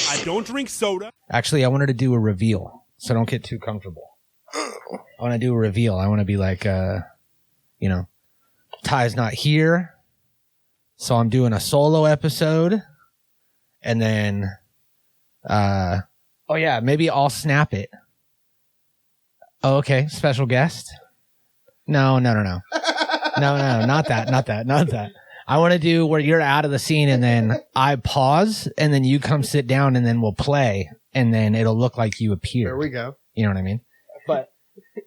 I don't drink soda. Actually, I wanted to do a reveal, so don't get too comfortable. I want to do a reveal. I want to be like, Ty's not here, so I'm doing a solo episode, and then, maybe I'll snap it. Oh, okay, special guest. No, not that. I want to do where you're out of the scene and then I pause and then you come sit down and then we'll play and then it'll look like you appear. There we go. You know what I mean? But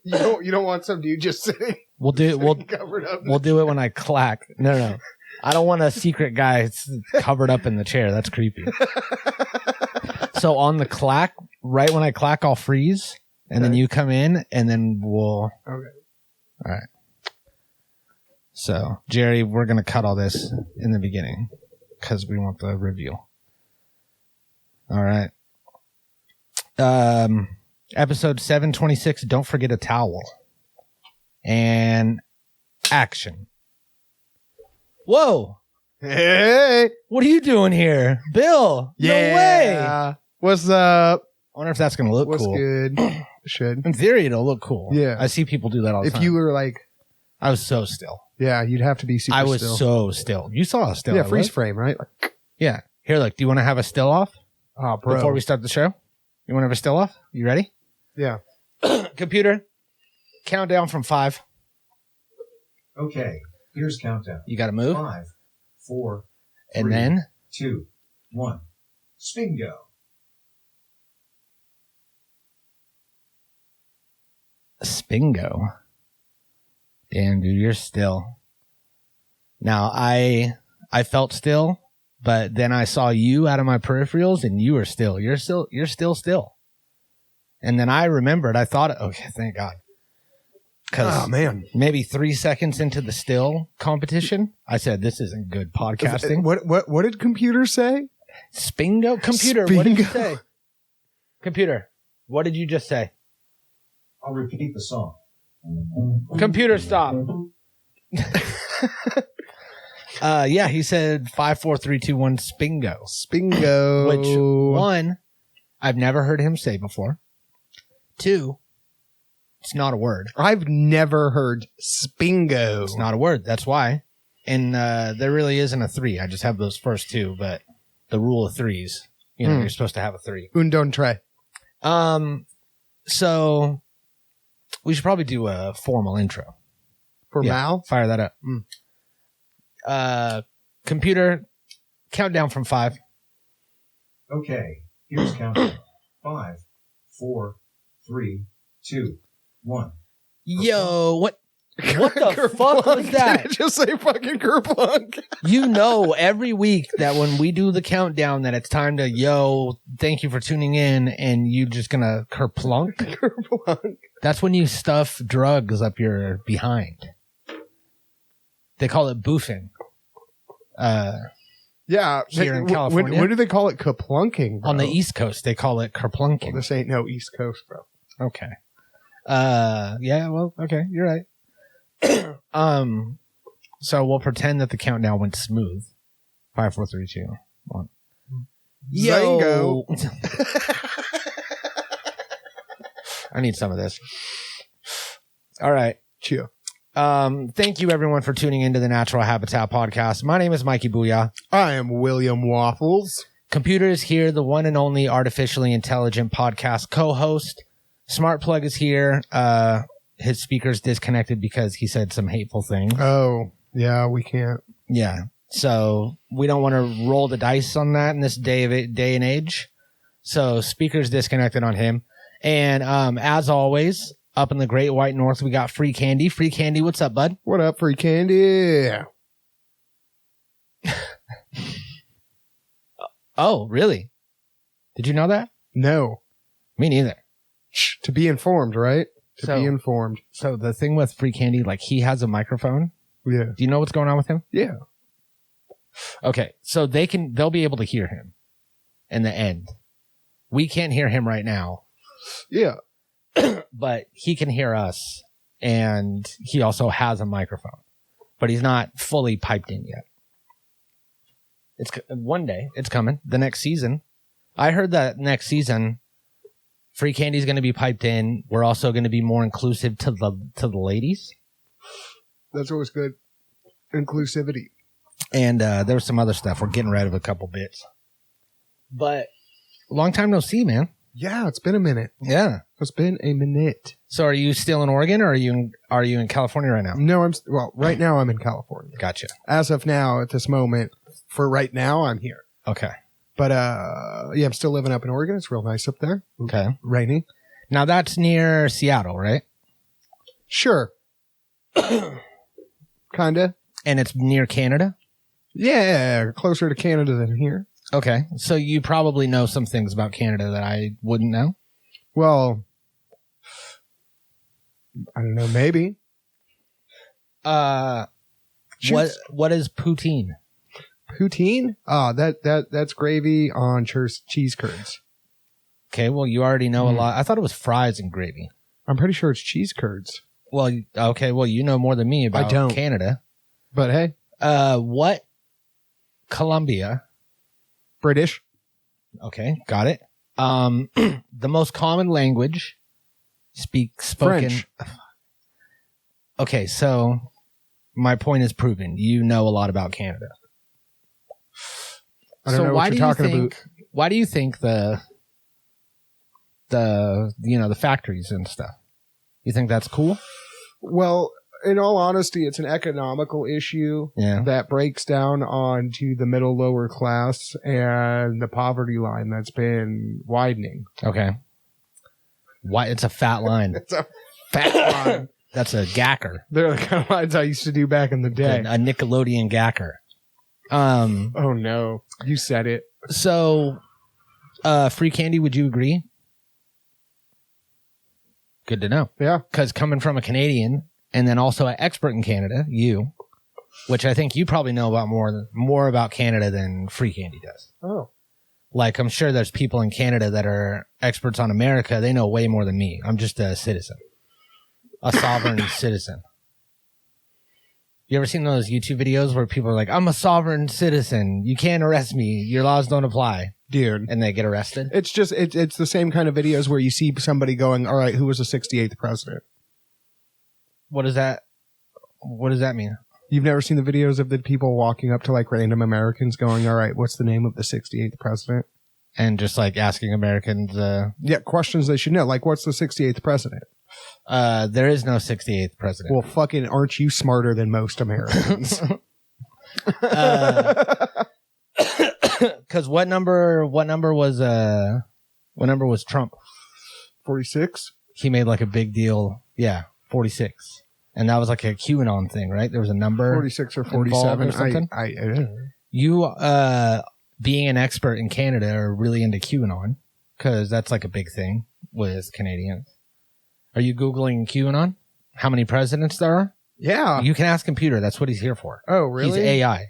you don't want some dude just sitting. We'll do it. Covered up. We'll do it when I clack. No. I don't want a secret guy covered up in the chair. That's creepy. So on the clack, right when I clack, I'll freeze and then you come in and then we'll. Okay. All right. So, Jerry, we're going to cut all this in the beginning because we want the reveal. All right. Episode 726, Don't Forget a Towel. And action. Whoa. Hey. What are you doing here? Bill. Yeah. No way. What's up? I wonder if that's going to look What's cool. good? Should. In theory, it'll look cool. Yeah. I see people do that all the time. If you were like... I was so still. Yeah, you'd have to be super I was still. so still. You saw a still. Yeah, freeze frame, right? Yeah. Here, look. Do you want to have a still off? Oh, bro. Before we start the show? You want to have a still off? You ready? Yeah. Computer, countdown from 5. Okay, here's countdown. You got to move. 5, 4, And 3, then 2, 1. Spingo. Spingo. Damn, dude, you're still. Now, I felt still, but then I saw you out of my peripherals, and you were still. You're still. And then I remembered. I thought, okay, thank God. Because maybe 3 seconds into the still competition, I said, "This isn't good podcasting." What did computer say? Spingo, computer. Spingo. What did you say? Computer, what did you just say? I'll repeat the song. Computer, stop. Yeah, he said 5, 4, 3, 2, 1, Spingo. Spingo. Which, 1, I've never heard him say before. 2, it's not a word. I've never heard Spingo. It's not a word. That's why. And there really isn't a 3. I just have those first 2, but the rule of 3s, you're supposed to have a 3. Un, dos, tres. So we should probably do a formal intro. For Yeah, Mal? fire that up. Computer, countdown from 5. Okay, here's countdown. 5, 4, 3, 2, 1. Yo, what the fuck was that? Did it just say fucking kerplunk? You know every week that when we do the countdown that it's time to, thank you for tuning in, and you just gonna kerplunk? Kerplunk. That's when you stuff drugs up your behind. They call it boofing. Yeah. Here in California. When do they call it kaplunking, bro? On the East Coast, they call it kerplunking. Well, this ain't no East Coast, bro. Okay. Yeah, well, okay, you're right. So we'll pretend that the countdown went smooth. 5, 4, 3, 2, 1. Zango. I need some of this. All right. Chill. Thank you everyone for tuning into the Natural Habitat Podcast. My name is Mikey Booyah. I am William Waffles. Computer is here, the one and only artificially intelligent podcast co-host. Smart Plug is here. His speaker's disconnected because he said some hateful things. Oh, yeah, we can't. Yeah. So we don't want to roll the dice on that in this day and age. So speaker's disconnected on him. And as always, up in the Great White North, we got Free Candy. Free Candy, what's up, bud? What up, Free Candy? Oh, really? Did you know that? No. Me neither. To be informed, right? To be informed. So the thing with Free Candy, like he has a microphone. Yeah. Do you know what's going on with him? Yeah. Okay. So they'll be able to hear him in the end. We can't hear him right now. Yeah. But he can hear us, and he also has a microphone, but he's not fully piped in yet. It's one day. It's coming. The next season. I heard that next season, free candy is going to be piped in. We're also going to be more inclusive to the ladies. That's always good. Inclusivity. And there was some other stuff. We're getting rid of a couple bits. But long time no see, man. Yeah, it's been a minute. Yeah. It's been a minute. So are you still in Oregon, or are you in California right now? No, right now I'm in California. Gotcha. As of now, at this moment, for right now, I'm here. Okay. But yeah, I'm still living up in Oregon. It's real nice up there. Okay. Rainy. Now that's near Seattle, right? Sure. Kinda. And it's near Canada? Yeah, closer to Canada than here. Okay. So you probably know some things about Canada that I wouldn't know? Well, I don't know, maybe. What is poutine? Poutine? Oh, that's gravy on cheese curds. Okay, well, you already know a lot. I thought it was fries and gravy. I'm pretty sure it's cheese curds. Well, okay, well, you know more than me about Canada. But hey. What? Colombia. British. Okay, got it. The most common language spoken. French. Okay, so my point is proven. You know a lot about Canada. I don't know what you're talking about. Why do you think the factories and stuff? You think that's cool? Well, in all honesty, it's an economical issue that breaks down onto the middle lower class and the poverty line that's been widening. Okay. Why? It's a fat line. It's a fat line. That's a gacker. They're the kind of lines I used to do back in the day. A Nickelodeon gacker. Oh no, you said it. So, free candy, would you agree? Good to know. Yeah. Because coming from a Canadian and then also an expert in Canada, you, which I think you probably know about more about Canada than free candy does. Oh. Like, I'm sure there's people in Canada that are experts on America. They know way more than me. I'm just a citizen. A sovereign citizen. You ever seen those YouTube videos where people are like, I'm a sovereign citizen. You can't arrest me. Your laws don't apply. Dude. And they get arrested? It's just, it's the same kind of videos where you see somebody going, all right, who was the 68th president? What does that mean? You've never seen the videos of the people walking up to like random Americans going, all right, what's the name of the 68th president? And just like asking Americans. Yeah, questions they should know. Like, what's the 68th president? There is no 68th president. Well, fucking aren't you smarter than most Americans? Because what number was Trump? 46? He made like a big deal. Yeah, 46. And that was like a QAnon thing, right? There was a number 46 or 47 or something. You being an expert in Canada are really into QAnon because that's like a big thing with Canadians. Are you Googling QAnon? How many presidents there are? Yeah. You can ask computer. That's what he's here for. Oh, really? He's AI.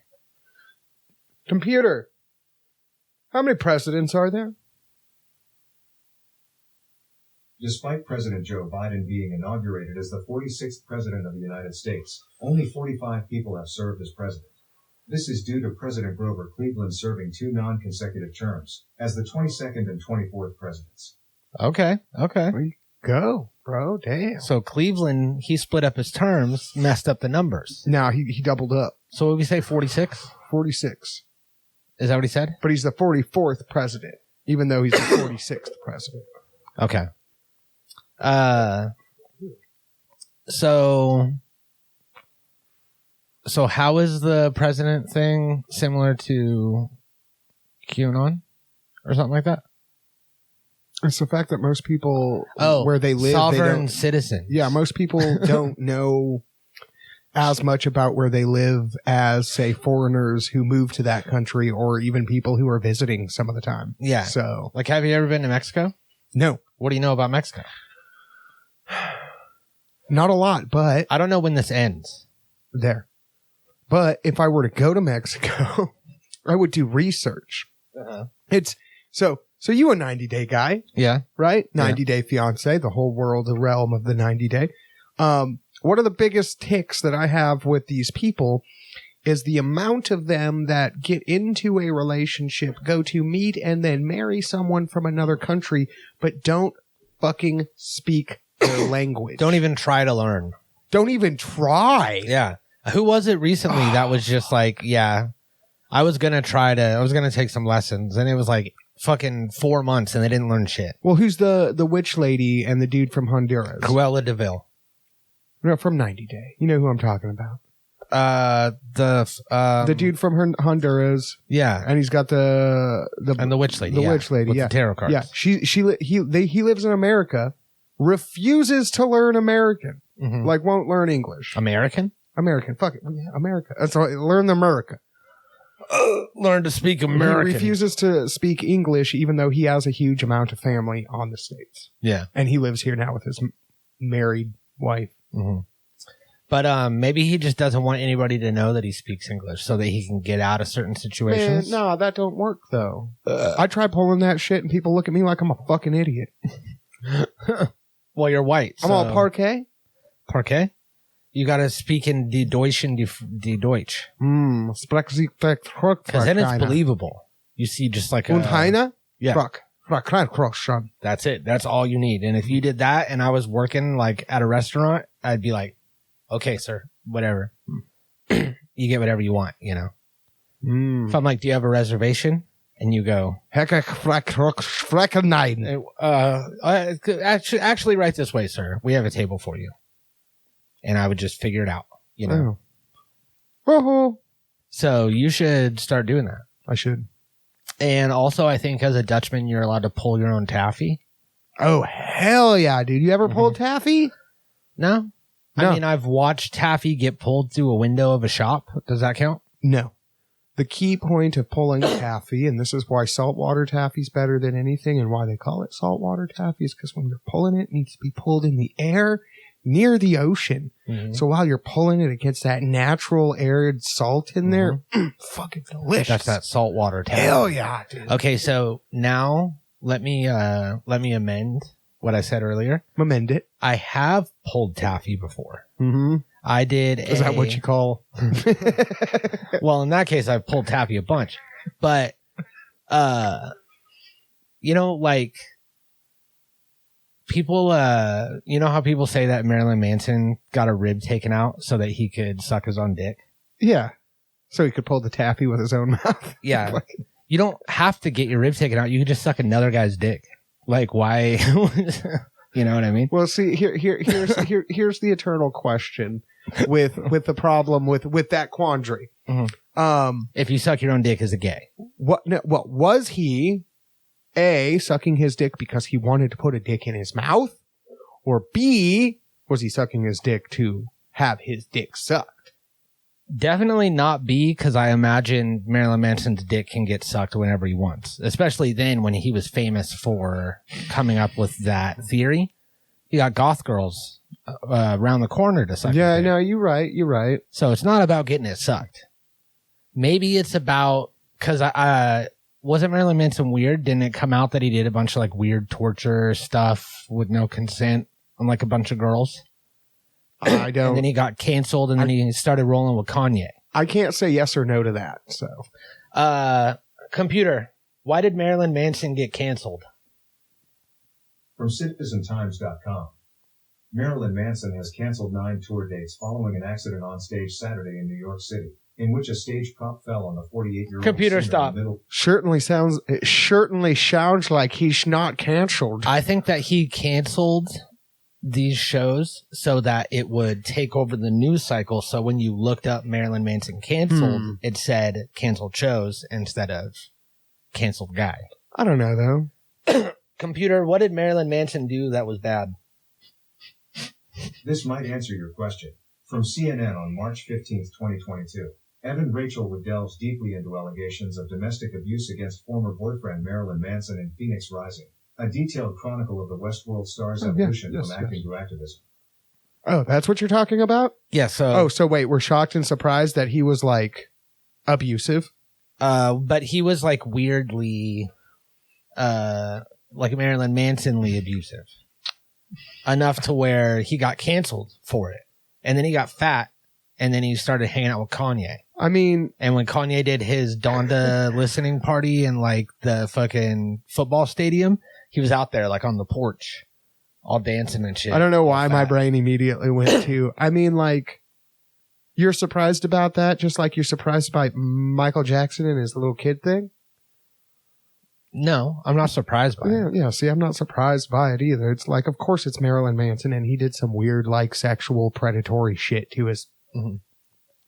Computer. How many presidents are there? Despite President Joe Biden being inaugurated as the 46th president of the United States, only 45 people have served as president. This is due to President Grover Cleveland serving 2 non-consecutive terms as the 22nd and 24th presidents. Okay. Go, bro. Damn. So Cleveland, he split up his terms, messed up the numbers. No, he doubled up. So what would we say, 46? 46. Is that what he said? But he's the 44th president, even though he's the 46th president. Okay. So how is the president thing similar to QAnon or something like that? It's the fact that most people, where they live, sovereign citizens. Yeah, most people don't know as much about where they live as, say, foreigners who move to that country or even people who are visiting some of the time. Yeah. So, like, have you ever been to Mexico? No. What do you know about Mexico? Not a lot, but I don't know when this ends. There. But if I were to go to Mexico, I would do research. Uh-huh. It's so you a 90-day guy. Yeah. Right? 90-day fiance, the whole world, the realm of the 90-day. One of the biggest ticks that I have with these people is the amount of them that get into a relationship, go to meet and then marry someone from another country, but don't fucking speak their language. Don't even try to learn. Don't even try. Yeah. Who was it recently that was just like, yeah, I was going to take some lessons, and it was like fucking 4 months and they didn't learn shit. Well, who's the witch lady and the dude from Honduras? Cruella de Vil. No, from 90 Day. You know who I'm talking about. The dude from Honduras. Yeah. And he's got the witch lady. The witch lady, with yeah. the tarot cards. Yeah. He lives in America, refuses to learn American. Mm-hmm. Like, won't learn English. American? Fuck it. Yeah, America. That's all. Learn the America. Learn to speak American. He refuses to speak English, even though he has a huge amount of family on the States. Yeah. And he lives here now with his married wife. Mm-hmm. But maybe he just doesn't want anybody to know that he speaks English so that he can get out of certain situations. Man, no, that don't work, though. I try pulling that shit, and people look at me like I'm a fucking idiot. Well, you're white. I'm all parquet. Parquet? You got to speak in die Deutsch and die Deutsch. Because then it's believable. You see just like Und Heine? Yeah. That's it. That's all you need. And if you did that and I was working like at a restaurant, I'd be like, okay, sir, whatever. You get whatever you want, you know? If I'm like, do you have a reservation? And you go, actually right this way, sir. We have a table for you. And I would just figure it out, you know? So you should start doing that. I should. And also, I think as a Dutchman, you're allowed to pull your own taffy. Oh, hell yeah, dude. You ever pulled taffy? No. I mean, I've watched taffy get pulled through a window of a shop. Does that count? No. The key point of pulling taffy, and this is why saltwater taffy is better than anything and why they call it saltwater taffy, is because when you're pulling it, it needs to be pulled in the air near the ocean. Mm-hmm. So while you're pulling it, it gets that natural arid salt in there. Fucking delicious. That's that saltwater taffy. Hell yeah, dude. Okay, so now let me amend what I said earlier. Amend it. I have pulled taffy before. Mm-hmm. I did. Is that what you call? Well, in that case, I've pulled taffy a bunch, but you know, like people, you know how people say that Marilyn Manson got a rib taken out so that he could suck his own dick? Yeah. So he could pull the taffy with his own mouth. Yeah. You don't have to get your rib taken out. You can just suck another guy's dick. Like, why? You know what I mean? Well, see, here's the eternal question with the problem with that quandary. Mm-hmm. If you suck your own dick, is it gay? What was he? A, sucking his dick because he wanted to put a dick in his mouth, or B, was he sucking his dick to have his dick sucked? Definitely not B, because I imagine Marilyn Manson's dick can get sucked whenever he wants, especially then when he was famous for coming up with that theory. You got goth girls around the corner to suck. Yeah, no, you're right. So it's not about getting it sucked. Maybe it's about, because wasn't Marilyn Manson weird? Didn't it come out that he did a bunch of like weird torture stuff with no consent on like a bunch of girls? I don't. And then he got canceled, and then he started rolling with Kanye. I can't say yes or no to that. So, computer, why did Marilyn Manson get canceled? From CitizenTimes.com. Marilyn Manson has canceled 9 tour dates following an accident on stage Saturday in New York City, in which a stage prop fell on the 48-year-old. Computer, stop. Certainly sounds like he's not canceled. I think that he canceled these shows so that it would take over the news cycle. So when you looked up Marilyn Manson canceled, it said canceled shows instead of canceled guy. I don't know though. Computer, what did Marilyn Manson do that was bad? This might answer your question. From CNN on March 15th, 2022. Evan Rachel Wood delves deeply into allegations of domestic abuse against former boyfriend Marilyn Manson in Phoenix Rising. A detailed chronicle of the Westworld star's evolution from acting to activism. Oh, that's what you're talking about? Yeah, so... so wait, we're shocked and surprised that he was, like, abusive? But he was, like, weirdly, like Marilyn Manson-ly abusive. Enough to where he got canceled for it. And then he got fat, and then he started hanging out with Kanye. I mean, And when Kanye did his Donda listening party in like the fucking football stadium, he was out there like on the porch, all dancing and shit. I don't know why All my fat. brain immediately went to, I mean, like, you're surprised about that, just like you're surprised by Michael Jackson and his little kid thing? No, I'm not surprised by it. Yeah, see, I'm not surprised by it either. It's like, of course it's Marilyn Manson, and he did some weird, like, sexual predatory shit to his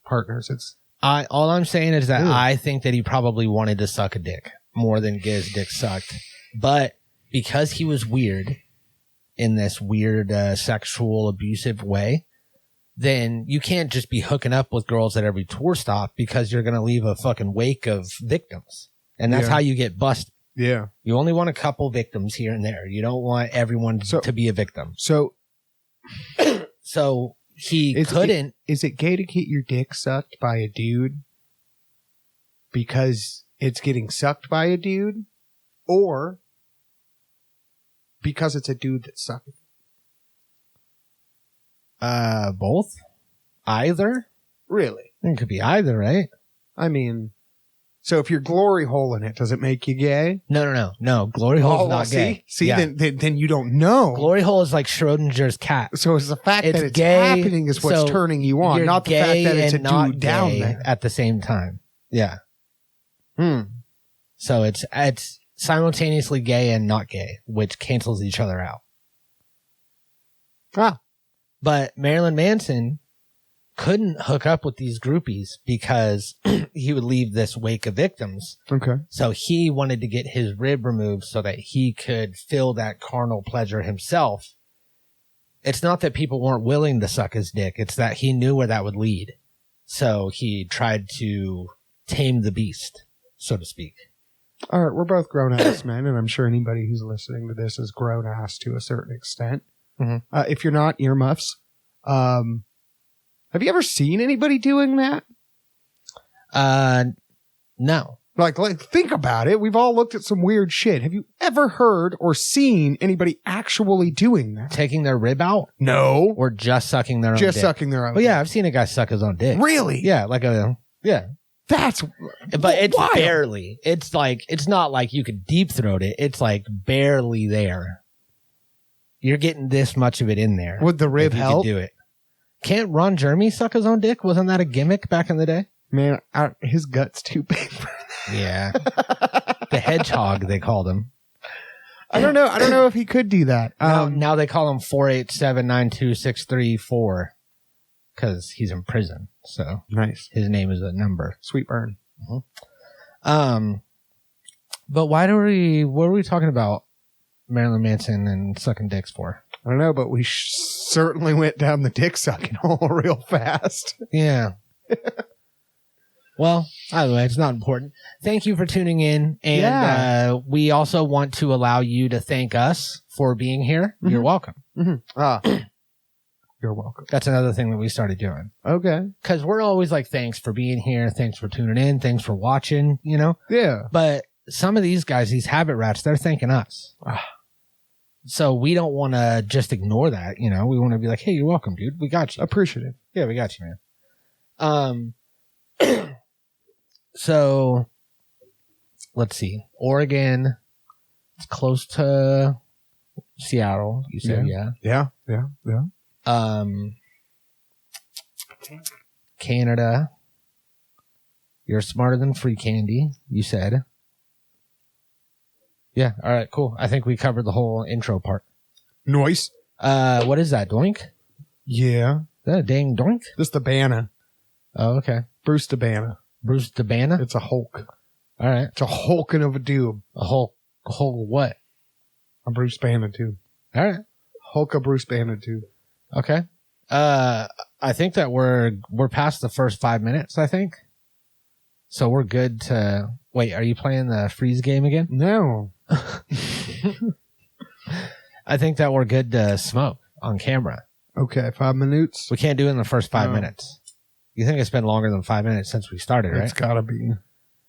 partners. It's All I'm saying is that Ew. I think that he probably wanted to suck a dick more than get his dick sucked. But because he was weird in this weird sexual abusive way, then you can't just be hooking up with girls at every tour stop because you're going to leave a fucking wake of victims. And that's Yeah. how you get busted. yeah. You only want a couple victims here and there. You don't want everyone to be a victim. So So he Is couldn't. is it gay to get your dick sucked by a dude because it's getting sucked by a dude, or because it's a dude that's sucking? Both? Either? Really? It could be either, right? I mean, so if you're glory holing it, does it make you gay? No. Glory hole's not gay. See, Yeah. then you don't know. Glory hole is like Schrodinger's cat. So it's the fact It's that it's gay, happening is what's so turning you on, You're not the fact gay that it's a and not dude down gay there. at the same time. Yeah. Hmm. So it's simultaneously gay and not gay, which cancels each other out. Ah, But Marilyn Manson couldn't hook up with these groupies because he would leave this wake of victims. okay. So he wanted to get his rib removed so that he could feel that carnal pleasure himself. It's not that people weren't willing to suck his dick. It's that he knew where that would lead. So he tried to tame the beast, so to speak. All right, we're both grown ass men, and I'm sure anybody who's listening to this is grown ass to a certain extent. Mhm. If you're not, earmuffs. Have you ever seen anybody doing that? No. Like, think about it. We've all looked at some weird shit. Have you ever heard or seen anybody actually doing that? Taking their rib out No. or just sucking their own Just dick? sucking their own. Oh, yeah, I've seen a guy suck his own dick. Really? Yeah, yeah. That's. But it's wild. barely. It's like, it's not like you could deep throat it. It's like barely there. You're getting this much of it in there. Would the rib if you help? could do it. Can't Ron Jeremy suck his own dick? Wasn't that a gimmick back in the day? Man, his gut's too big for that. Yeah. The hedgehog, they called him. I don't know if he could do that. Now they call him 4879263 because he's in prison. So Nice. his name is a number. Sweet burn. But what were we talking about Marilyn Manson and sucking dicks for? I don't know, but we certainly went down the dick sucking hole real fast. Yeah. Well, either way, it's not important. Thank you for tuning in. And we also want to allow you to thank us for being here. You're welcome. You're welcome. That's another thing that we started doing. Okay. Because we're always like, thanks for being here. Thanks for tuning in. Thanks for watching, you know? Yeah. But some of these guys, these habit rats, they're thanking us. So we don't want to just ignore that, you know? We want to be like, hey, you're welcome, dude. We got you. Appreciative. Yeah, we got you, man. So let's see. Oregon, it's close to Seattle. You said, yeah. Yeah. Canada. You're smarter than free candy. You said. Yeah. All right. Cool. I think we covered the whole intro part. Noise. What is that? Doink? Yeah. Is that a dang doink? This the Banner. Oh, okay. Bruce the Banner. Bruce the Banner? It's a Hulk. All right. It's a hulking of a dude. A whole what? A Bruce Banner too. All right. Hulk of Bruce Banner too. Okay. I think that we're past the first 5 minutes, I think. So we're good to wait, are you playing the freeze game again? No. I think that we're good to smoke on camera. Okay, 5 minutes. We can't do it in the first 5 No. minutes. You think it's been longer than 5 minutes since we started, right? It's gotta be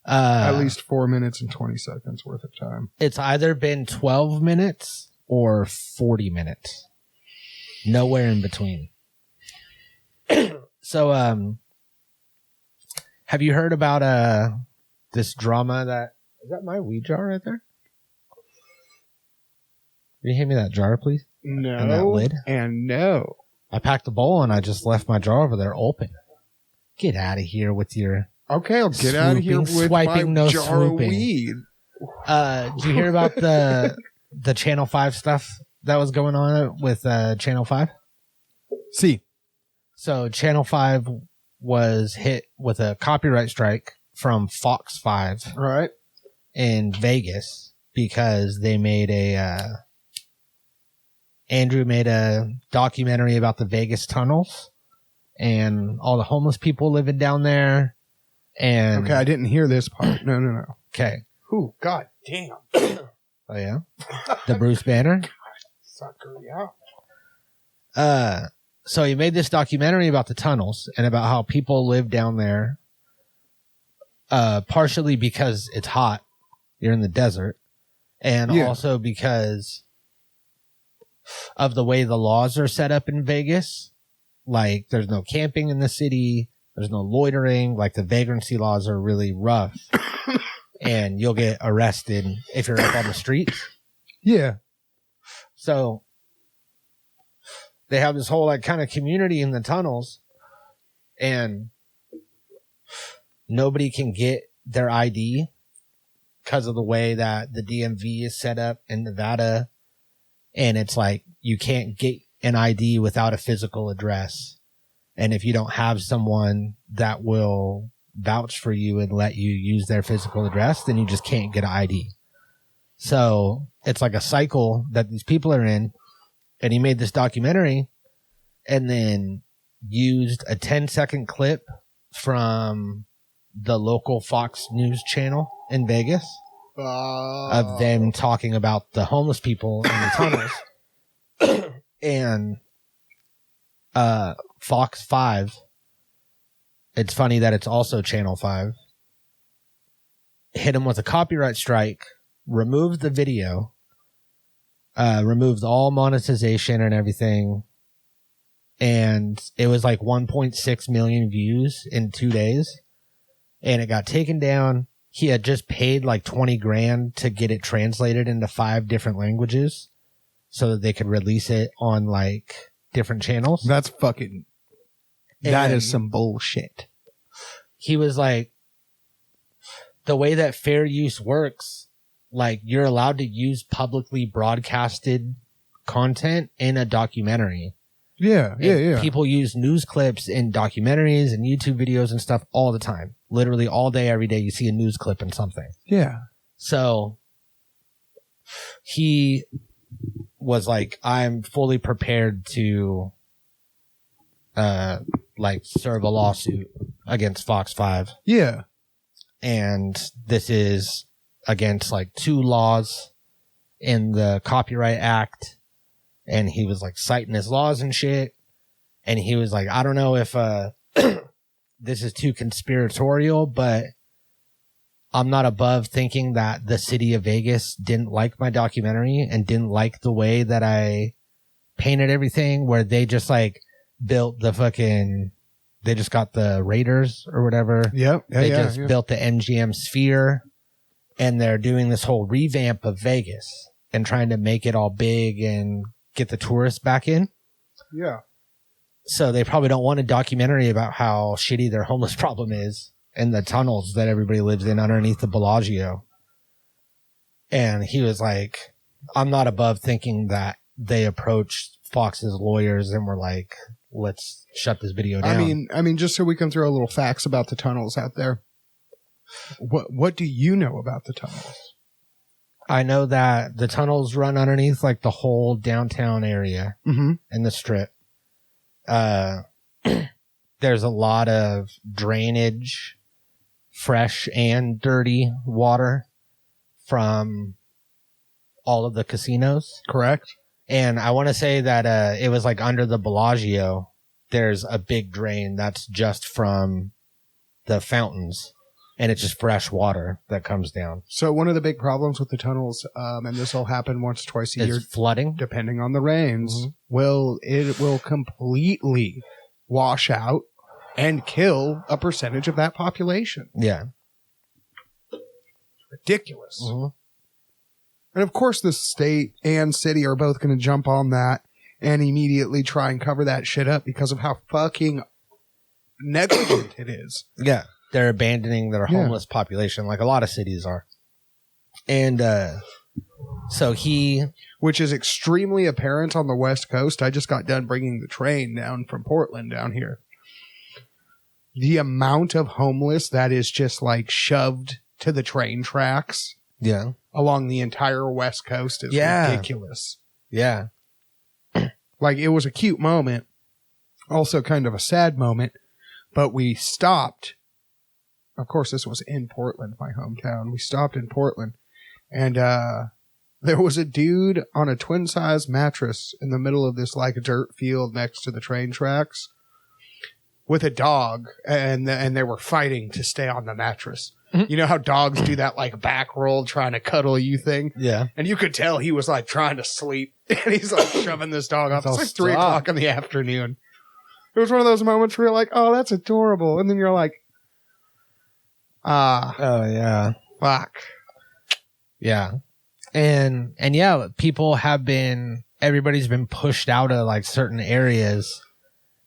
at least 4 minutes and 20 seconds worth of time. It's either been 12 minutes or 40 minutes. Nowhere in between. So, have you heard about this drama that is that my weed jar right there? Can you hand me that jar, please? No. And that lid? And no. I packed the bowl and I just left my jar over there open. Get out of here with your Okay, I'll get out of here with swiping, my no jar swooping. of weed. Did you hear about the Channel 5 stuff that was going on with Channel 5? See. So Channel 5 was hit with a copyright strike from Fox 5 Right. in Vegas because they made Andrew made a documentary about the Vegas tunnels and all the homeless people living down there. And Okay, I didn't hear this part. No. okay. Ooh, god damn. Oh yeah. The Bruce Banner. Sucker, yeah. So he made this documentary about the tunnels and about how people live down there, partially because it's hot, you're in the desert, and also because of the way the laws are set up in Vegas. Like, there's no camping in the city, there's no loitering, like the vagrancy laws are really rough, and you'll get arrested if you're up on the streets. Yeah. So they have this whole like kind of community in the tunnels, and nobody can get their ID because of the way that the DMV is set up in Nevada. And it's like, you can't get an ID without a physical address. And if you don't have someone that will vouch for you and let you use their physical address, then you just can't get an ID. So it's like a cycle that these people are in. And he made this documentary and then used a 10-second clip from the local Fox News channel in Vegas of them talking about the homeless people in the tunnels. And Fox 5, it's funny that it's also Channel 5, hit him with a copyright strike, removed the video, removed all monetization and everything, and it was like 1.6 million views in 2 days, and it got taken down. He had just paid like 20 grand to get it translated into 5 different languages so that they could release it on like different channels. That is some bullshit. He was like, the way that fair use works, like, you're allowed to use publicly broadcasted content in a documentary. Yeah. People use news clips in documentaries and YouTube videos and stuff all the time. Literally all day, every day, you see a news clip in something. Yeah. So he was like, I'm fully prepared to like serve a lawsuit against Fox 5. Yeah. And this is against like 2 laws in the Copyright Act. And he was like citing his laws and shit. And he was like, I don't know if this is too conspiratorial, but I'm not above thinking that the city of Vegas didn't like my documentary and didn't like the way that I painted everything, where they just like built the fucking, they just got the Raiders or whatever. Yep. They just built the MGM Sphere, and they're doing this whole revamp of Vegas and trying to make it all big and get the tourists back in. Yeah. So they probably don't want a documentary about how shitty their homeless problem is and the tunnels that everybody lives in underneath the Bellagio. And he was like, I'm not above thinking that they approached Fox's lawyers and were like, let's shut this video down. I mean, just so we can throw a little facts about the tunnels out there. What do you know about the tunnels? I know that the tunnels run underneath like the whole downtown area and the strip. There's a lot of drainage, fresh and dirty water from all of the casinos. Correct. And I want to say that it was like under the Bellagio, there's a big drain that's just from the fountains. And it's just fresh water that comes down. So one of the big problems with the tunnels, and this will happen once, twice a year, flooding, depending on the rains, it will completely wash out and kill a percentage of that population. Yeah. Ridiculous. Mm-hmm. And of course, the state and city are both going to jump on that and immediately try and cover that shit up because of how fucking negligent it is. Yeah. They're abandoning their homeless population like a lot of cities are. And so which is extremely apparent on the West Coast. I just got done bringing the train down from Portland down here. The amount of homeless that is just like shoved to the train tracks along the entire West Coast is ridiculous. Yeah. Like, it was a cute moment, also kind of a sad moment, but we stopped. Of course, this was in Portland, my hometown. We stopped in Portland, and there was a dude on a twin-size mattress in the middle of this, like, a dirt field next to the train tracks with a dog, and they were fighting to stay on the mattress. You know how dogs do that, like, back roll trying to cuddle you thing? Yeah. And you could tell he was, like, trying to sleep, and he's, like, shoving this dog off. It's like 3 o'clock in the afternoon. It was one of those moments where you're like, oh, that's adorable. And then you're like, oh, yeah. Fuck. Yeah. And yeah, everybody's been pushed out of like certain areas.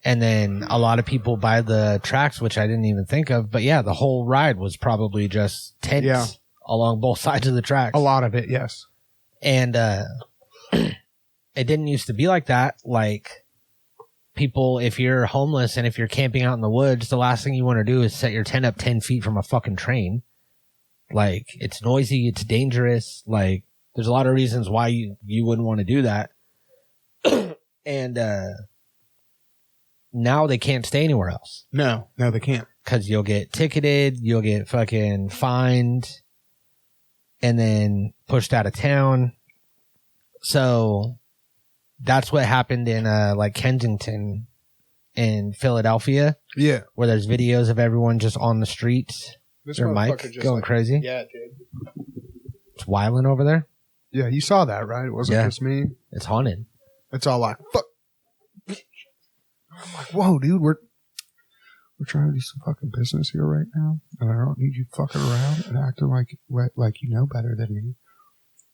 And then a lot of people buy the tracks, which I didn't even think of. But yeah, the whole ride was probably just tents along both sides of the tracks. A lot of it, yes. And it didn't used to be like that. Like, people, if you're homeless and if you're camping out in the woods, the last thing you want to do is set your tent up 10 feet from a fucking train. Like, it's noisy, it's dangerous. Like, there's a lot of reasons why you wouldn't want to do that. And now they can't stay anywhere else. No, they can't. Because you'll get ticketed, you'll get fucking fined, and then pushed out of town. So that's what happened in like Kensington in Philadelphia. Yeah. Where there's videos of everyone just on the streets. Their mic going crazy. Yeah, dude. It's wilding over there. Yeah, you saw that, right? It wasn't just me. It's haunted. It's all like, fuck. I'm like, whoa, dude, we're trying to do some fucking business here right now, and I don't need you fucking around and acting like you know better than me.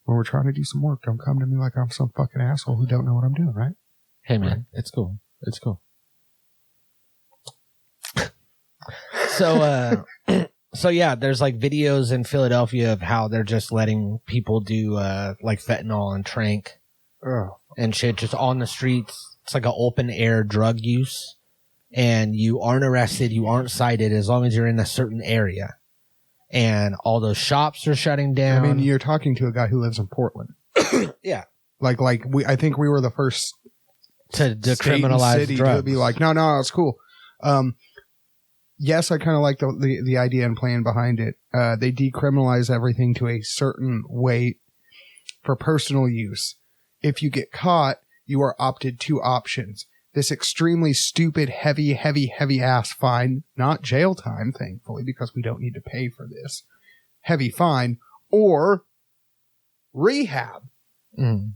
When we're trying to do some work, don't come to me like I'm some fucking asshole who don't know what I'm doing, right? Hey, man, it's cool. It's cool. So, so yeah, there's like videos in Philadelphia of how they're just letting people do like fentanyl and trank and shit just on the streets. It's like an open air drug use, and you aren't arrested, you aren't cited as long as you're in a certain area. And all those shops are shutting down. I mean, you're talking to a guy who lives in Portland. Yeah. I think we were the first to decriminalize city drugs. to be like, no, it's cool. Yes, I kind of like the idea and plan behind it. They decriminalize everything to a certain weight for personal use. If you get caught, you are opted 2 options. This extremely stupid, heavy ass fine, not jail time, thankfully, because we don't need to pay for this. Heavy fine or rehab. Mm.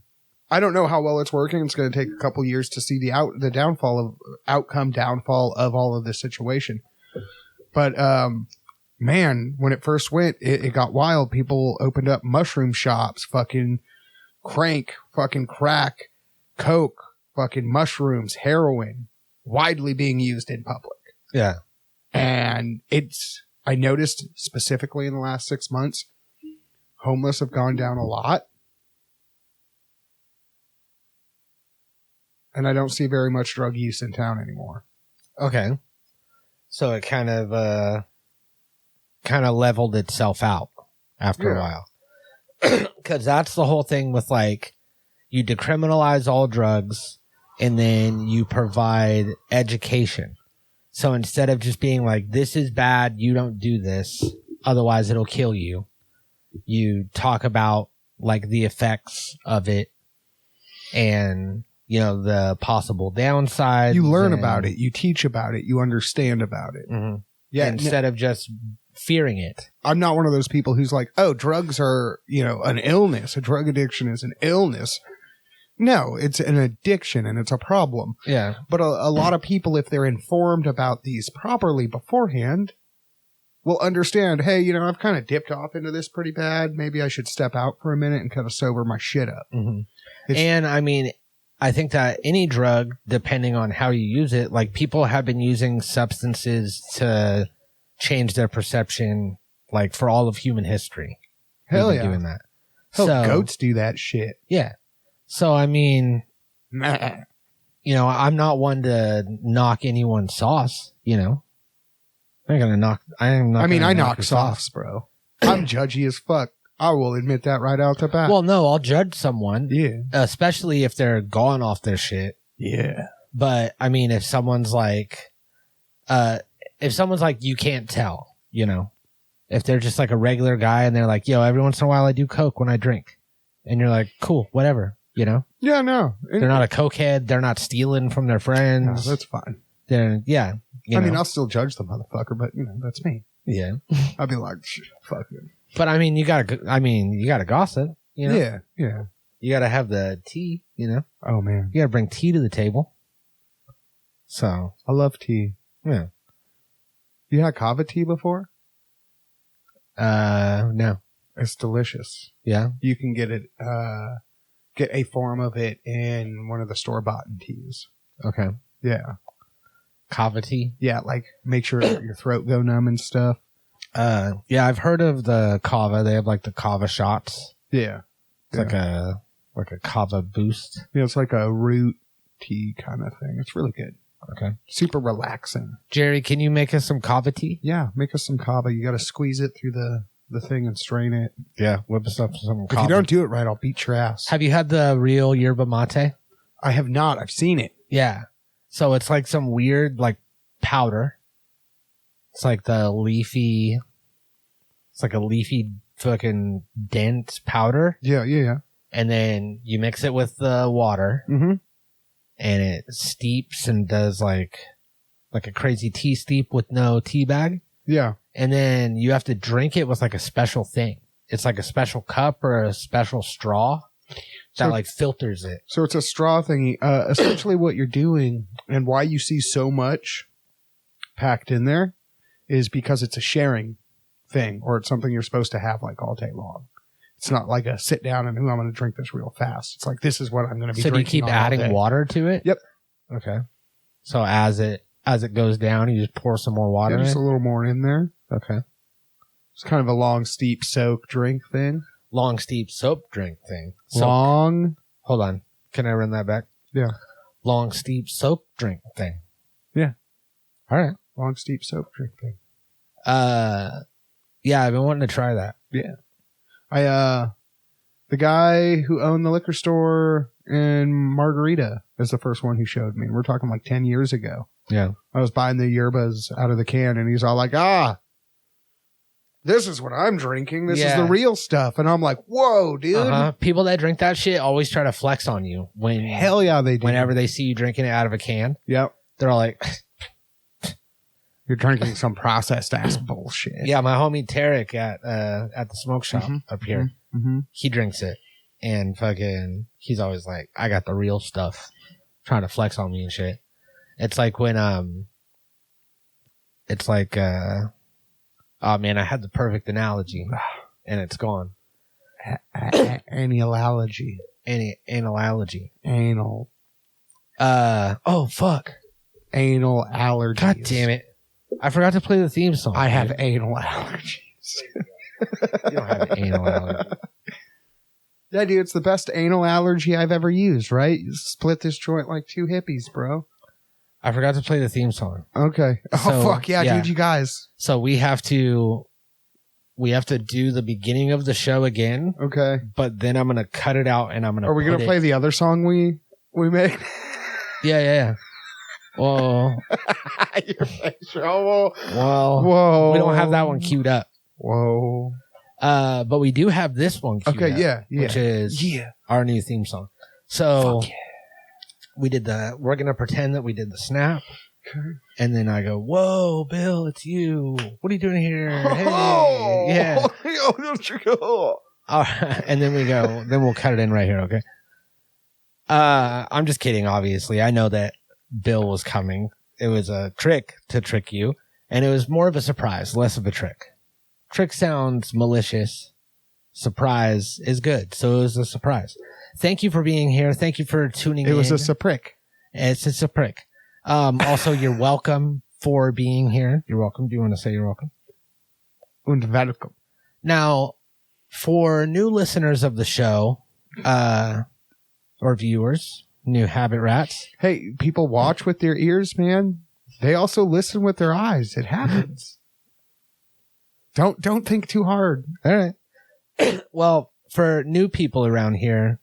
I don't know how well it's working. It's going to take a couple years to see the downfall of all of this situation. But, man, when it first went, it got wild. People opened up mushroom shops, fucking crank, fucking crack, coke, fucking mushrooms, heroin, widely being used in public. Yeah. And I noticed specifically in the last 6 months, homeless have gone down a lot. And I don't see very much drug use in town anymore. Okay. So it kind of leveled itself out after a while. Because that's the whole thing with, like, you decriminalize all drugs and then you provide education. So instead of just being like, this is bad, you don't do this, otherwise it'll kill you, you talk about like the effects of it and, you know, the possible downsides. You learn about it, you teach about it, you understand about it. Mm-hmm. Yeah. Instead of just fearing it. I'm not one of those people who's like, oh, drugs are, you know, an illness. A drug addiction is an illness. No, it's an addiction and it's a problem. Yeah. But a lot of people, if they're informed about these properly beforehand, will understand, hey, you know, I've kind of dipped off into this pretty bad. Maybe I should step out for a minute and kind of sober my shit up. Mm-hmm. And I mean, I think that any drug, depending on how you use it, like people have been using substances to change their perception, like for all of human history. Hell yeah. Doing that. Hell, So, goats do that shit. Yeah. So, I mean, you know, I'm not one to knock anyone's sauce, you know. I'm gonna knock. I knock sauce, bro. I'm judgy as fuck. I will admit that right out the bat. Well, no, I'll judge someone. Yeah. Especially if they're gone off their shit. Yeah. But I mean, if someone's like, you can't tell, you know, if they're just like a regular guy and they're like, yo, every once in a while I do coke when I drink, and you're like, cool, whatever, you know. Yeah, no, they're not a cokehead. They're not stealing from their friends. No, that's fine. They're I mean, I'll still judge the motherfucker, but you know, that's me. Yeah. I'll be like, fuck it. But I mean, you gotta gossip, you know? Yeah, yeah. You gotta have the tea, you know? Oh, man. You gotta bring tea to the table. So. I love tea. Yeah. You had kava tea before? No. It's delicious. Yeah. You can get it, get a form of it in one of the store-bought teas. Okay. Yeah. Kava tea? Yeah, like make sure your throat go numb and stuff. Yeah, I've heard of the kava. They have like the kava shots. Yeah. It's like a kava boost. Yeah, it's like a root tea kind of thing. It's really good. Okay. Super relaxing. Jerry, can you make us some kava tea? Yeah, make us some kava. You got to squeeze it through the thing and strain it. Yeah, whip us up some kava. If you don't do it right, I'll beat your ass. Have you had the real yerba mate? I have not. I've seen it. Yeah. So it's like some weird like powder. It's like a leafy fucking dense powder. Yeah, yeah, yeah. And then you mix it with the water. Mm-hmm. And it steeps and does like a crazy tea steep with no tea bag. Yeah. And then you have to drink it with like a special thing. It's like a special cup or a special straw that like filters it. So it's a straw thingy. Essentially what you're doing and why you see so much packed in there is because it's a sharing thing, or it's something you're supposed to have like all day long. It's not like a sit down and, I'm going to drink this real fast. It's like, this is what I'm going to be drinking. So do you keep adding water to it? Yep. Okay. So as it goes down, you just pour some more water in? Just a little more in there. Okay. It's kind of a long, steep soak drink thing. Long, steep soap drink thing. Long. Hold on. Can I run that back? Yeah. Long, steep soap drink thing. Yeah. All right. Long, steep soap drink thing. Yeah, I've been wanting to try that. Yeah. The guy who owned the liquor store in Margarita is the first one who showed me. We're talking like 10 years ago. Yeah. I was buying the yerbas out of the can and he's all like, this is what I'm drinking. This is the real stuff. And I'm like, whoa, dude. Uh-huh. People that drink that shit always try to flex on you. Hell yeah, they do. Whenever they see you drinking it out of a can. Yep. They're all like... You're drinking some processed ass bullshit. Yeah, my homie Tarek at the smoke shop up here, he drinks it. And fucking, he's always like, I got the real stuff. Trying to flex on me and shit. It's like when, it's like, oh man, I had the perfect analogy and it's gone. Anal allergy. Anal allergy. Anal. Oh fuck. Anal allergies. God damn it. I forgot to play the theme song. I have anal allergies. You don't have an anal allergy. Yeah, dude, it's the best anal allergy I've ever used, right? You split this joint like two hippies, bro. I forgot to play the theme song. Okay. Oh, fuck. Yeah, dude, you guys. So we have to do the beginning of the show again. Okay. But then I'm going to cut it out and I'm going to Are we going to play the other song we made? Yeah. Whoa. Whoa. Whoa. We don't have that one queued up. Whoa. But we do have this one queued up. Yeah. Which is our new theme song. So we're going to pretend that we did the snap. Okay. And then I go, whoa, Bill, it's you. What are you doing here? Hey. Yeah. Don't you go. All right. And then we'll cut it in right here. Okay. I'm just kidding, obviously. I know that Bill was coming. It was a trick to trick you, and it was more of a surprise, less of a trick. Trick sounds malicious. Surprise is good, so it was a surprise. Thank you for being here. Thank you for tuning in. It was a surprick. It's a prick. Also, you're welcome for being here. You're welcome. Do you want to say you're welcome? Und welcome. Now, for new listeners of the show, or viewers, new habit rats. Hey, people watch with their ears, man. They also listen with their eyes. It happens. Don't think too hard. All right. Well, for new people around here,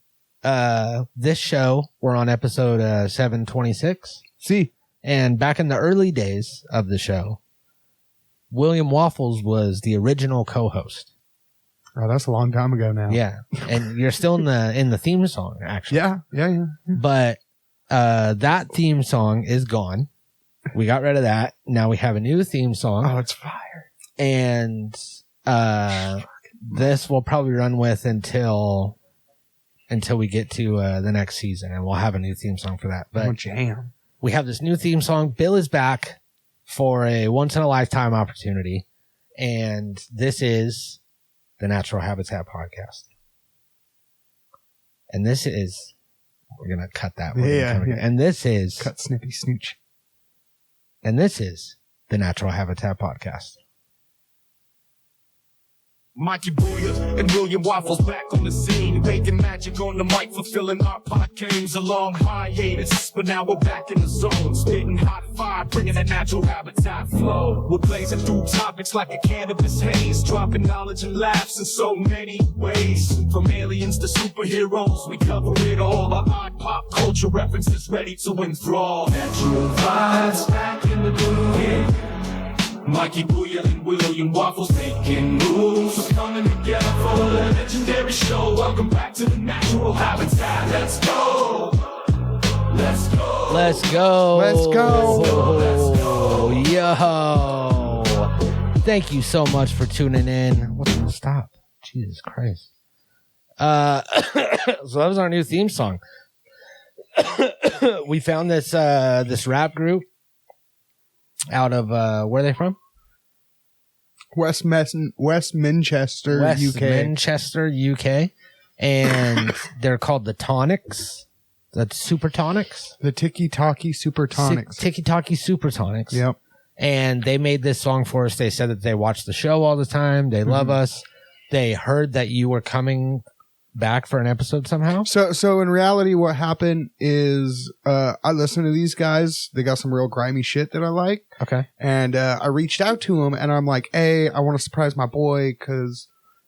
this show, we're on episode 726. See, And back in the early days of the show, William Waffles was the original co-host. oh, that's a long time ago now. Yeah. And you're still in the theme song, actually. Yeah. But that theme song is gone. We got rid of that. Now we have a new theme song. Oh, it's fire. And this will probably run with until we get to the next season, and we'll have a new theme song for that. But Jam. we have this new theme song. Bill is back for a once-in-a-lifetime opportunity, and this is the Natural Habitat Podcast. And this is... We're going to cut that. Yeah. And this is... Cut Snippy Snooch. And this is the Natural Habitat Podcast. Mikey Booyah and William Waffles back on the scene, making magic on the mic, fulfilling our pot games, a long hiatus, but now we're back in the zone, spitting hot fire, bringing that natural habitat flow. We're blazing through topics like a cannabis haze, dropping knowledge and laughs in so many ways. From aliens to superheroes, we cover it all. Our odd pop culture references ready to enthrall. Natural vibes back in the groove. Yeah. Mikey Booyah and William Waffles making moves. We're coming together for a legendary show. Welcome back to the Natural Habitat. Let's go. Let's go. Let's go. Let's go. Let's go. Yo. Thank you so much for tuning in. Stop. Jesus Christ. So that was our new theme song. We found this rap group out of where are they from? West Manchester, UK. Manchester, UK. And they're called the Tonics. That's Super Tonics. The Tiki Taki Super Tonics. Tiki Taki Super Tonics. Yep. And they made this song for us. They said that they watch the show all the time. They love us. They heard that you were coming back for an episode somehow. So in reality, what happened is I listened to these guys. They got some real grimy shit that I like. Okay. And I reached out to them, and I'm like, hey, I want to surprise my boy because,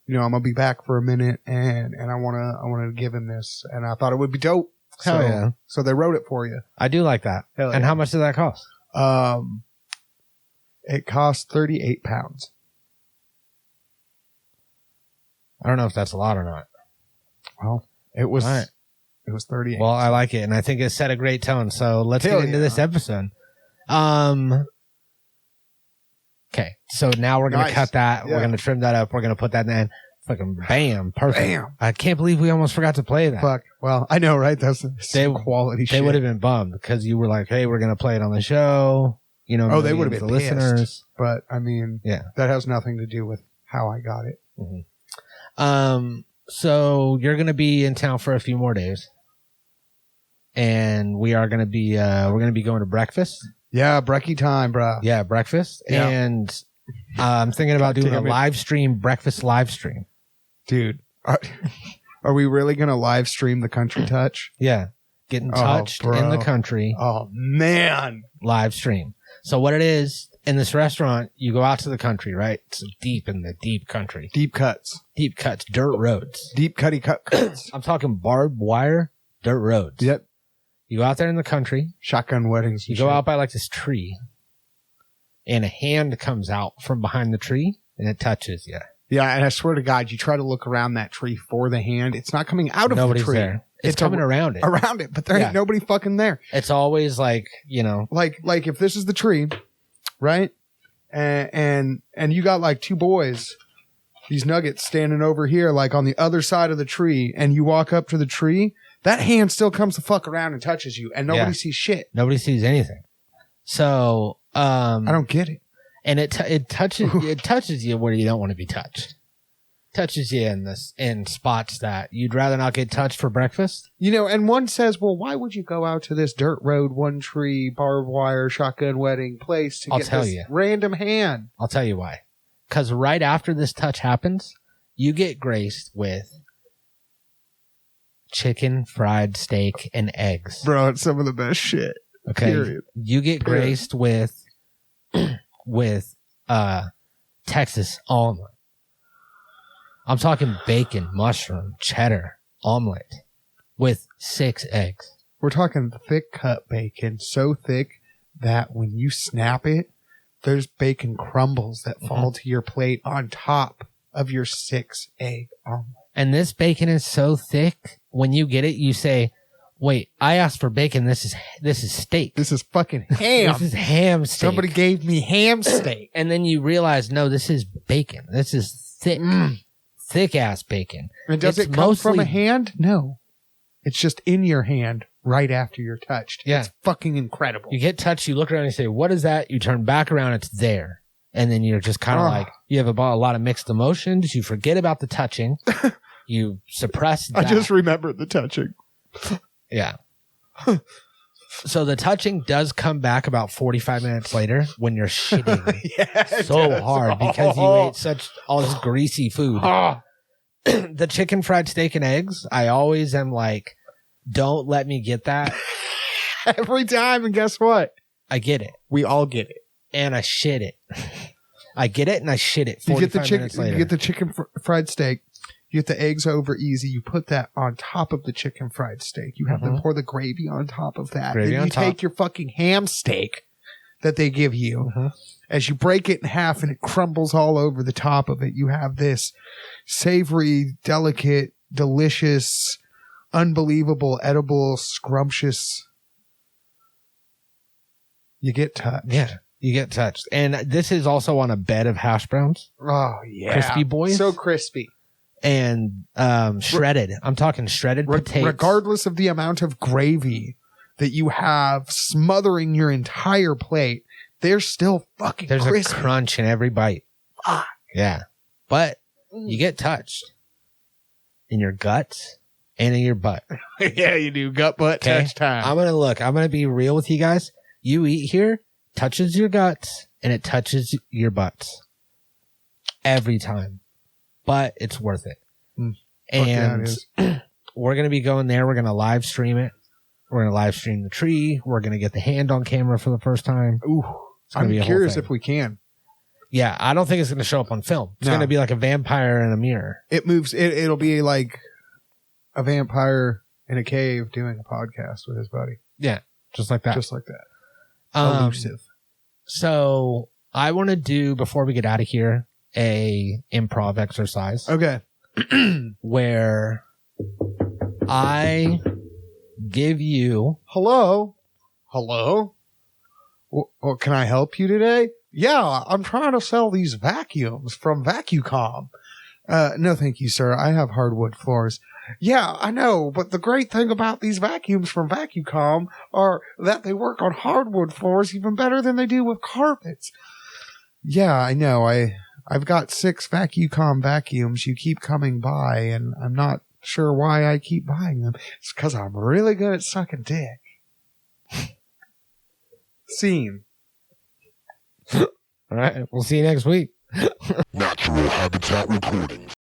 I'm going to be back for a minute, and I want to give him this. And I thought it would be dope. Hell yeah. So they wrote it for you. I do like that. Hell And yeah. how much did that cost? It cost 38 pounds. I don't know if that's a lot or not. Well, it was, All right. it was 38. Well, I like it, and I think it set a great tone. So let's Hell get into yeah. this episode. Okay, so now we're gonna Nice. cut that. Yeah. We're gonna trim that up. We're gonna put that in. Fucking bam, perfect. Bam. I can't believe we almost forgot to play that. Fuck. Well, I know, right? That's some quality They shit. would have been bummed because you were like, "Hey, we're gonna play it on the show." You know, Oh, they would millions have of been listeners. But I mean, Yeah. that has nothing to do with how I got it. So you're gonna be in town for a few more days, and we are gonna be we're gonna be going to breakfast. Yeah, brekkie time, bro. Yeah, breakfast, Yeah. and I'm thinking about doing a damn it. live stream, breakfast live stream. Dude, are we really going to live stream the country touch? Yeah, getting Oh, touched in bro. the country, Oh, man. live stream. So what it is in this restaurant, you go out to the country, right? It's deep in the deep country, Deep cuts. deep cuts, dirt roads. Deep cutty cuts. I'm talking barbed wire, dirt roads. Yep. You go out there in the country. Shotgun weddings. You and go shit. out by like this tree, and a hand comes out from behind the tree, and it touches you. Yeah, and I swear to God, you try to look around that tree for the hand. It's not coming out of Nobody's the tree. there. It's coming around it. Around it, but there Yeah. ain't nobody fucking there. It's always like, Like if this is the tree, right? And you got like two boys, these nuggets standing over here, like on the other side of the tree, and you walk up to the tree, That hand still comes the fuck around and touches you, and nobody Yeah. sees shit. Nobody sees anything. So, I don't get it. and it touches you where you don't want to be touched. Touches you in spots that you'd rather not get touched for breakfast. You know, and one says, well, why would you go out to this dirt road, one tree, barbed wire, shotgun wedding place to I'll get tell this you. random hand? I'll tell you why. Because right after this touch happens, you get graced with chicken, fried steak, and eggs. Bro, it's some of the best shit. Okay. Period. You get graced with Texas omelet. I'm talking bacon, mushroom, cheddar omelet with 6 eggs. We're talking thick cut bacon, so thick that when you snap it, there's bacon crumbles that fall to your plate on top of your 6-egg omelet. And this bacon is so thick, when you get it, you say, wait, I asked for bacon. This is steak. This is fucking ham. This is ham steak. Somebody gave me ham steak. And then you realize, no, this is bacon. This is thick ass bacon. And does It's it come from mostly- a hand? No. It's just in your hand right after you're touched. Yeah. It's fucking incredible. You get touched, you look around and you say, what is that? You turn back around, it's there. And then you're just kind of like, you have a lot of mixed emotions. You forget about the touching. You suppress I that. just remembered the touching. Yeah. So the touching does come back about 45 minutes later when you're shitting so hard because you ate all this greasy food. The chicken fried steak and eggs, I always am like, don't let me get that. Every time, and guess what? I get it. We all get it. And I shit it. I get it and I shit it. You get the 45 chicken. minutes later. You get the chicken fried steak. You get the eggs over easy. You put that on top of the chicken fried steak. You have to pour the gravy on top of that. Gravy then on you top. take your fucking ham steak that they give you. As you break it in half and it crumbles all over the top of it, you have this savory, delicate, delicious, unbelievable, edible, scrumptious. You get touched. Yeah, you get touched. And this is also on a bed of hash browns Oh, yeah. Crispy boys? So crispy. and shredded. I'm talking shredded potatoes. Regardless of the amount of gravy that you have smothering your entire plate, they're still fucking There's crispy. a crunch in every bite. Fuck. Yeah. But you get touched in your guts and in your butt. Yeah, you do. Gut butt Okay? touch time. I'm going to be real with you guys. You eat here, touches your guts, and it touches your butts. Every time. But it's worth it. yeah, it And we're going to be going there. We're going to live stream it. We're going to live stream the tree. We're going to get the hand on camera for the first time. Ooh, It's gonna I'm be a whole curious thing. if we can. Yeah, I don't think it's going to show up on film. It's No. going to be like a vampire in a mirror. It moves. It'll be like a vampire in a cave doing a podcast with his buddy, Yeah, just like that. just like that. Elusive. So I want to do, before we get out of here, a improv exercise Okay. where I give you Hello. Well, can I help you today? Yeah, I'm trying to sell these vacuums from Vacucom. No, thank you, sir. I have hardwood floors. Yeah, I know, but the great thing about these vacuums from Vacucom are that they work on hardwood floors even better than they do with carpets. Yeah, I know. I've got 6 Vacucom vacuums. You keep coming by, and I'm not sure why I keep buying them. It's because I'm really good at sucking dick. Scene. All right. We'll see you next week. Natural Habitat Recordings.